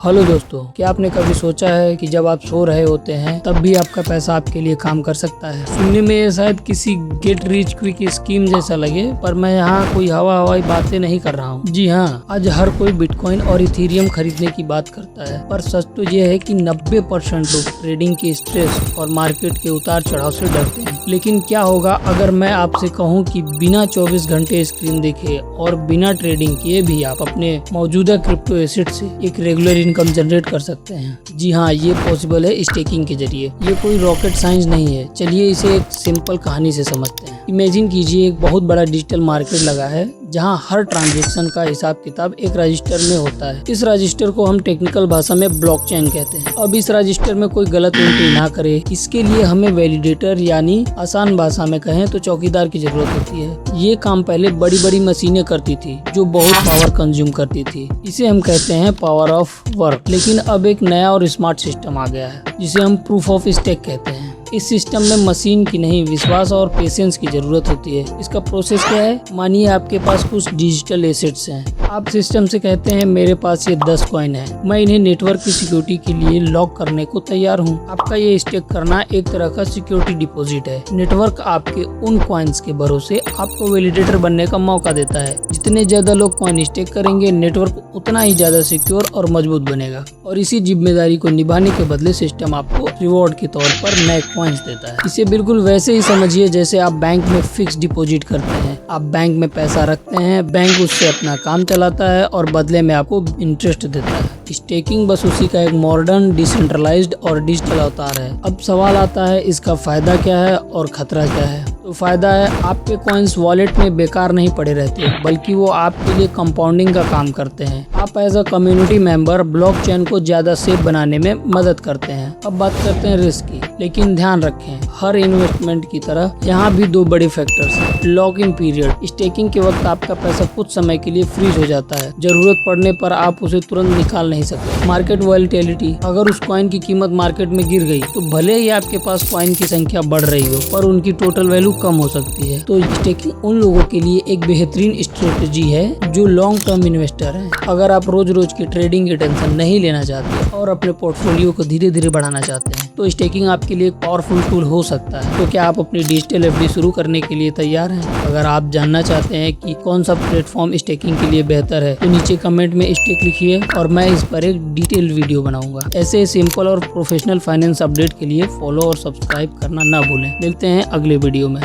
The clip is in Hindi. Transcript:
हेलो दोस्तों, क्या आपने कभी सोचा है कि जब आप सो रहे होते हैं तब भी आपका पैसा आपके लिए काम कर सकता है। सुनने में ये शायद किसी गेट रिच क्विक स्कीम जैसा लगे, पर मैं यहाँ कोई हवाई बातें नहीं कर रहा हूँ। जी हाँ, आज हर कोई बिटकॉइन और इथेरियम खरीदने की बात करता है, पर सच तो ये है कि 90% लोग ट्रेडिंग के स्ट्रेस और मार्केट के उतार चढ़ाव से डरते हैं। लेकिन क्या होगा अगर मैं आपसे कहूँ कि बिना 24 घंटे स्क्रीन देखे और बिना ट्रेडिंग किए भी आप अपने मौजूदा क्रिप्टो एसेट से एक रेगुलर इनकम जनरेट कर सकते हैं। जी हाँ, ये पॉसिबल है स्टेकिंग के जरिए। ये कोई रॉकेट साइंस नहीं है। चलिए इसे एक सिंपल कहानी से समझते हैं। इमेजिन कीजिए एक बहुत बड़ा डिजिटल मार्केट लगा है जहाँ हर ट्रांजैक्शन का हिसाब किताब एक रजिस्टर में होता है। इस रजिस्टर को हम टेक्निकल भाषा में ब्लॉकचेन कहते हैं। अब इस रजिस्टर में कोई गलत एंट्री ना करे, इसके लिए हमें वैलिडेटर यानी आसान भाषा में कहें तो चौकीदार की जरूरत होती है। ये काम पहले बड़ी बड़ी मशीनें करती थी जो बहुत पावर कंज्यूम करती थी। इसे हम कहते हैं पावर ऑफ वर्क। लेकिन अब एक नया और स्मार्ट सिस्टम आ गया है जिसे हम प्रूफ ऑफ स्टेक कहते हैं। इस सिस्टम में मशीन की नहीं, विश्वास और पेशेंस की जरूरत होती है। इसका प्रोसेस क्या है? मानिए आपके पास कुछ डिजिटल एसेट्स हैं। आप सिस्टम से कहते हैं मेरे पास ये 10 कॉइन है, मैं इन्हें नेटवर्क की सिक्योरिटी के लिए लॉक करने को तैयार हूँ। आपका ये स्टेक करना एक तरह का सिक्योरिटी डिपॉजिट है। नेटवर्क आपके उन कॉइन्स के भरोसे आपको वैलिडेटर बनने का मौका देता है। जितने ज्यादा लोग कॉइन स्टेक करेंगे, नेटवर्क उतना ही ज्यादा सिक्योर और मजबूत बनेगा। और इसी जिम्मेदारी को निभाने के बदले सिस्टम आपको रिवॉर्ड के तौर पर नए कॉइन्स देता है। इसे बिल्कुल वैसे ही समझिए जैसे आप बैंक में फिक्स डिपॉजिट करते हैं। आप बैंक में पैसा रखते हैं, बैंक उससे अपना काम चलाता है और बदले में आपको इंटरेस्ट देता है। स्टेकिंग बस उसी का एक मॉडर्न, डिसेंट्रलाइज्ड और डिजिटल अवतार है। अब सवाल आता है इसका फायदा क्या है और खतरा क्या है। तो फायदा है आपके कॉइन्स वॉलेट में बेकार नहीं पड़े रहते, बल्कि वो आपके लिए कंपाउंडिंग का काम करते हैं। आप as a community member blockchain को ज्यादा सेफ बनाने में मदद करते हैं। अब बात करते हैं रिस्क की, लेकिन ध्यान रखें हर इन्वेस्टमेंट की तरह यहाँ भी दो बड़े फैक्टर्स हैं। Lock in period. स्टेकिंग के वक्त आपका पैसा कुछ समय के लिए फ्रीज हो जाता है। जरूरत पड़ने पर आप उसे तुरंत निकाल नहीं सकते। Market volatility. अगर उस कॉइन की कीमत मार्केट में गिर गई तो भले ही आपके पास कॉइन की संख्या बढ़ रही हो, पर उनकी टोटल वैल्यू कम हो सकती है। तो स्टेकिंग उन लोगों के लिए एक बेहतरीन स्ट्रेटेजी है जो लॉन्ग टर्म इन्वेस्टर हैं। अगर आप रोज रोज की ट्रेडिंग की टेंशन नहीं लेना चाहते और अपने पोर्टफोलियो को धीरे धीरे बढ़ाना चाहते हैं तो स्टेकिंग आपके लिए एक पावरफुल टूल हो सकता है। तो क्या आप अपनी डिजिटल एफडी शुरू करने के लिए तैयार हैं? अगर आप जानना चाहते हैं कि कौन सा प्लेटफॉर्म स्टेकिंग के लिए बेहतर है तो नीचे कमेंट में स्टेक लिखिए और मैं इस पर एक डिटेल वीडियो बनाऊंगा। ऐसे सिंपल और प्रोफेशनल फाइनेंस अपडेट के लिए फॉलो और सब्सक्राइब करना ना भूलें। मिलते हैं अगले वीडियो में।